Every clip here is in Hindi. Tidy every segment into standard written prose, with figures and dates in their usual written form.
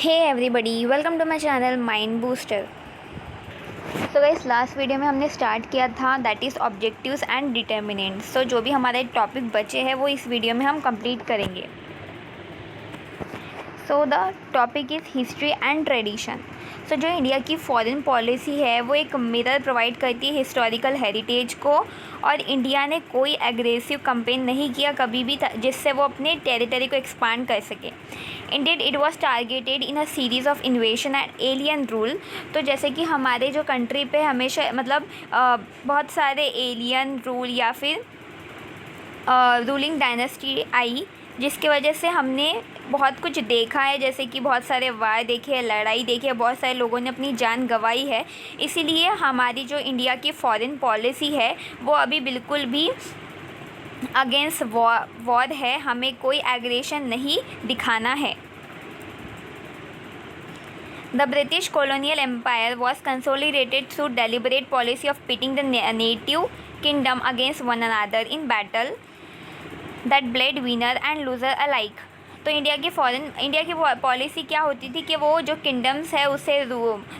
Hey everybody, welcome to my channel mind booster. So guys, last video में हमने स्टार्ट किया था that is objectives and determinants. So जो भी हमारे टॉपिक बचे हैं वो इस वीडियो में हम कंप्लीट करेंगे। So the topic is history and tradition. So जो इंडिया की फॉरेन पॉलिसी है वो एक मिरर प्रोवाइड करती है हिस्टोरिकल हेरिटेज को, और इंडिया ने कोई एग्रेसिव कैंपेन नहीं किया कभी भी जिससे वो अपने टेरिटरी को एक्सपांड कर सके। Ended it was targeted in a series of इन्वेशन and alien rule. तो जैसे कि हमारे जो कंट्री पे हमेशा बहुत सारे एलियन रूल या फिर रूलिंग डायनेस्टी आई, जिसकी वजह से हमने बहुत कुछ देखा है, जैसे कि बहुत सारे वार देखे हैं, लड़ाई देखी है, बहुत सारे लोगों ने अपनी जान गंवाई है। इसीलिए हमारी जो इंडिया की फॉरेन पॉलिसी है वो अभी बिल्कुल भी अगेंस्ट वॉर है, हमें कोई एग्रेशन नहीं दिखाना है। The British colonial empire was consolidated through deliberate policy of pitting the native kingdom against one another in battle that bled winner and loser alike। तो इंडिया की पॉलिसी क्या होती थी कि वो जो किंगडम्स है उससे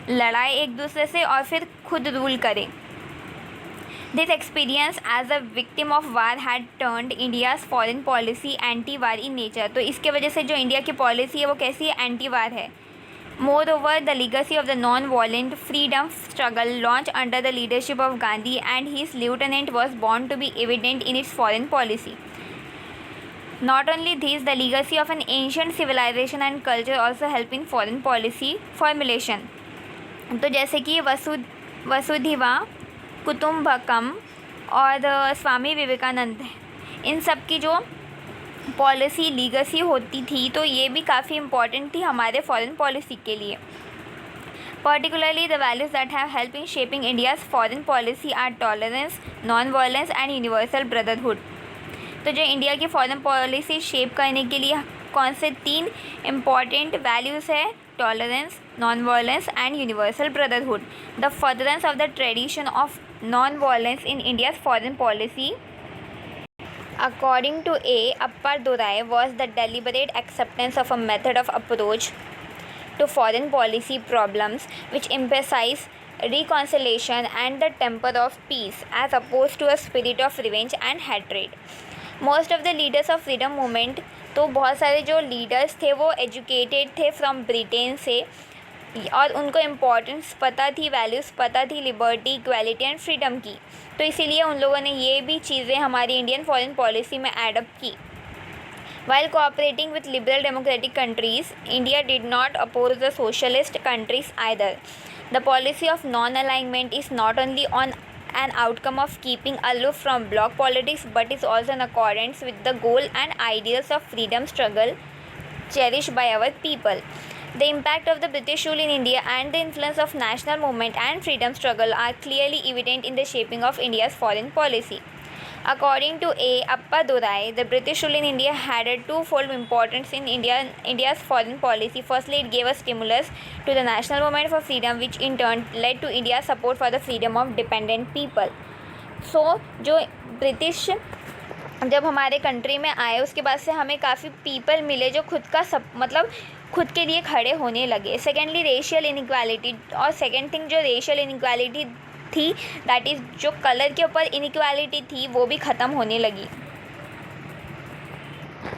लड़ाए एक दूसरे से और फिर खुद रूल करें। This experience as a victim of war had turned India's foreign policy anti-war in nature। तो इसके वजह से जो इंडिया की पॉलिसी है वो कैसी है? एंटी वार है। Moreover, the legacy of the non-violent freedom struggle launched under the leadership of Gandhi and his lieutenant was bound to be evident in its foreign policy। Not only this, the legacy of an ancient civilization and culture also helped in foreign policy formulation। तो जैसे कि वसुधैव कुटुम्बकम और स्वामी विवेकानंद, इन सब की जो पॉलिसी लीगसी होती थी तो ये भी काफ़ी इम्पॉर्टेंट थी हमारे फॉरेन पॉलिसी के लिए। Particularly the values that have help in shaping India's foreign policy are tolerance, non violence and universal brotherhood. तो जो इंडिया की फॉरेन पॉलिसी शेप करने के लिए कौन से 3 इम्पॉर्टेंट वैल्यूज़ है? Tolerance, non violence and universal brotherhood. The furtherance of the tradition of non violence in India's foreign policy according to Appar Durai was the deliberate acceptance of a method of approach to foreign policy problems which emphasize reconciliation and the temper of peace as opposed to a spirit of revenge and hatred। Most of the leaders of freedom movement, तो बहुत सारे जो लीडर्स थे वो एजुकेटेड थे फ्रॉम ब्रिटेन से, और उनको इम्पोर्टेंस पता थी, वैल्यूज़ पता थी लिबर्टी, इक्वालिटी एंड फ्रीडम की। तो इसीलिए उन लोगों ने ये भी चीज़ें हमारी इंडियन फॉरेन पॉलिसी में एडप्ट की। While cooperating with liberal democratic countries, India did not oppose the socialist countries either। The policy of non-alignment is not only an outcome of keeping aloof from bloc politics but is also in accordance with the goal and ideals of freedom struggle cherished by our people। The impact of the British rule in India and the influence of national movement and freedom struggle are clearly evident in the shaping of India's foreign policy। According to Appar Durai, the British rule in India had a twofold importance in India's foreign policy। Firstly, it gave a stimulus to the national movement for freedom, which in turn led to India's support for the freedom of dependent people। So, जो ब्रिटिश जब हमारे कंट्री में आए उसके बाद से हमें काफ़ी पीपल मिले जो खुद के लिए खड़े होने लगे। सेकेंडली, रेशियल इनइक्वालिटी, और सेकेंड थिंग जो रेशियल इनइक्वालिटी थी दैट इज़ जो कलर के ऊपर इनइक्वालिटी थी वो भी ख़त्म होने लगी।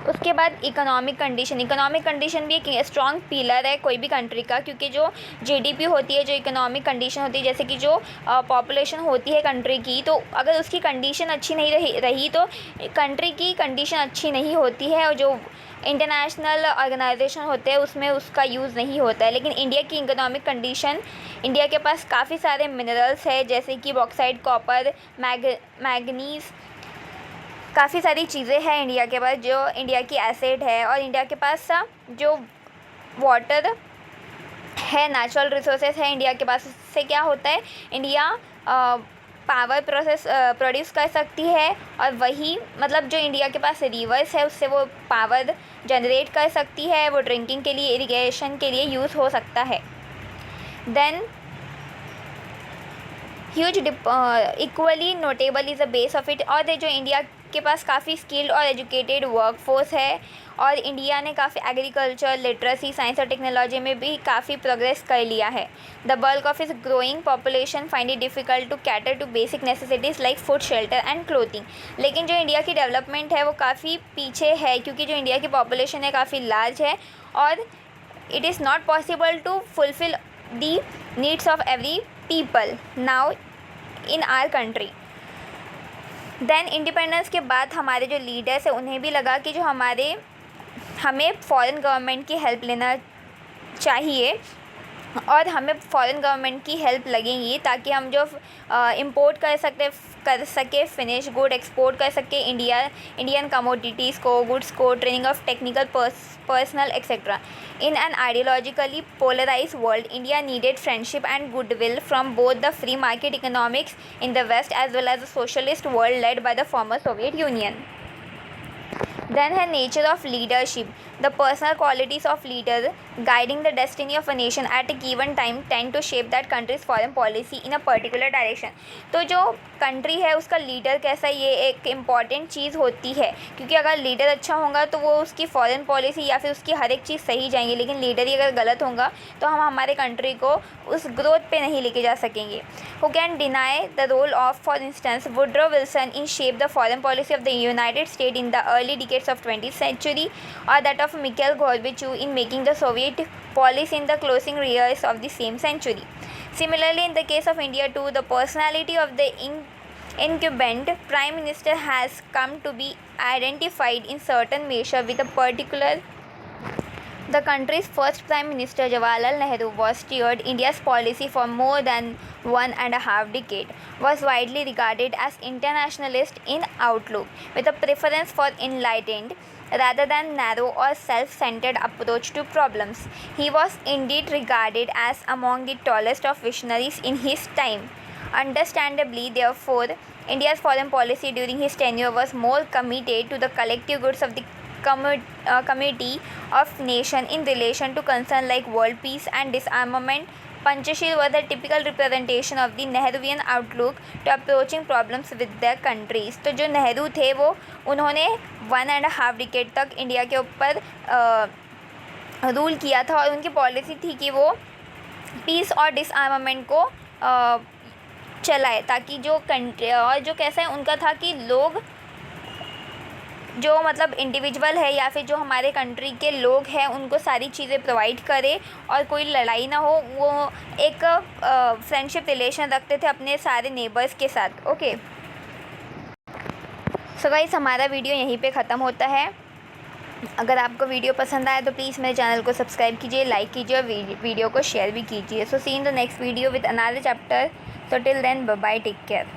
उसके बाद इकोनॉमिक कंडीशन भी एक स्ट्रॉन्ग पिलर है कोई भी कंट्री का, क्योंकि जो जीडीपी होती है, जो इकोनॉमिक कंडीशन होती है, जैसे कि जो पॉपुलेशन होती है कंट्री की, तो अगर उसकी कंडीशन अच्छी नहीं रही तो कंट्री की कंडीशन अच्छी नहीं होती है, और जो इंटरनेशनल ऑर्गेनाइजेशन होते हैं उसमें उसका यूज़ नहीं होता है। लेकिन इंडिया की इकोनॉमिक कंडीशन, इंडिया के पास काफ़ी सारे मिनरल्स है जैसे कि बॉक्साइट, कॉपर, मैग्नीज़, काफ़ी सारी चीज़ें हैं इंडिया के पास जो इंडिया की एसेट है। और इंडिया के पास जो वाटर है, नेचुरल रिसोर्सेज है इंडिया के पास, उससे क्या होता है, इंडिया पावर प्रोड्यूस कर सकती है, और वही जो इंडिया के पास रिवर्स है उससे वो पावर जनरेट कर सकती है, वो ड्रिंकिंग के लिए, इरिगेशन के लिए यूज़ हो सकता है। Then huge equally notable is the base of it. और जो इंडिया के पास काफ़ी स्किल्ड और एजुकेटेड वर्क फोर्स है और इंडिया ने काफ़ी एग्रीकल्चर, लिटरेसी, साइंस और टेक्नोलॉजी में भी काफ़ी प्रोग्रेस कर लिया है। The bulk of is growing population find it difficult to cater to basic necessities like food, shelter and clothing. लेकिन जो इंडिया की डेवलपमेंट है वो काफ़ी पीछे है, क्योंकि जो इंडिया की पॉपुलेशन है काफ़ी लार्ज है और it is not possible to fulfil the needs of every people now in our country. Then independence के बाद हमारे जो लीडर्स हैं उन्हें भी लगा कि जो हमें फॉरेन गवर्नमेंट की हेल्प लेना चाहिए और हमें फॉरेन गवर्नमेंट की हेल्प लगेंगी ताकि हम जो इंपोर्ट कर सके फिनिश गुड एक्सपोर्ट कर सके इंडियन कमोडिटीज़ को, गुड्स को, training of technical personal etcetera. In an ideologically polarise world, India needed friendship and goodwill from both the free market economics in the west as well as the socialist world led by the former Soviet Union. Then her nature of leadership. The personal qualities of leader guiding the destiny of a nation at a given time tend to shape that country's foreign policy in a particular direction. तो जो कंट्री है उसका लीडर कैसा, ये एक इम्पॉर्टेंट चीज़ होती है, क्योंकि अगर लीडर अच्छा होगा तो वो उसकी फॉरेन पॉलिसी या फिर उसकी हर एक चीज़ सही जाएंगी, लेकिन लीडर ही अगर गलत होगा तो हम हमारे कंट्री को उस ग्रोथ पे नहीं लेके जा सकेंगे। Who can deny the role of, for instance, Woodrow Wilson in shape the foreign policy of the United States in the early decades of 20th century, or that of Mikhail Gorbachev in making the Soviet policy in the closing years of the same century. Similarly, in the case of India too, the personality of the incumbent prime minister has come to be identified in certain measure with a particular. The country's first Prime Minister Jawaharlal Nehru was steered India's policy for more than 1.5 decades, was widely regarded as internationalist in outlook, with a preference for enlightened rather than narrow or self-centered approach to problems. He was indeed regarded as among the tallest of visionaries in his time. Understandably, therefore, India's foreign policy during his tenure was more committed to the collective goods of the community of nation in relation to concerns like world peace and disarmament. Panchashir was the typical representation of the Nehruvian outlook to approaching problems with their countries. तो जो नेहरू थे वो उन्होंने 1.5 डिकेड तक इंडिया के ऊपर रूल किया था और उनकी पॉलिसी थी कि वो पीस और डिसआर्मामेंट को चलाए, ताकि जो कंट्री और जो कैसा है उनका था कि लोग जो मतलब इंडिविजुअल है या फिर जो हमारे कंट्री के लोग हैं उनको सारी चीज़ें प्रोवाइड करे और कोई लड़ाई ना हो। वो एक फ्रेंडशिप रिलेशन रखते थे अपने सारे नेबर्स के साथ। ओके, सो गाइस, हमारा वीडियो यहीं पे ख़त्म होता है। अगर आपको वीडियो पसंद आया तो प्लीज़ मेरे चैनल को सब्सक्राइब कीजिए, लाइक कीजिए और वीडियो को शेयर भी कीजिए। So see in the next video with another chapter. So till then, bye bye, take care.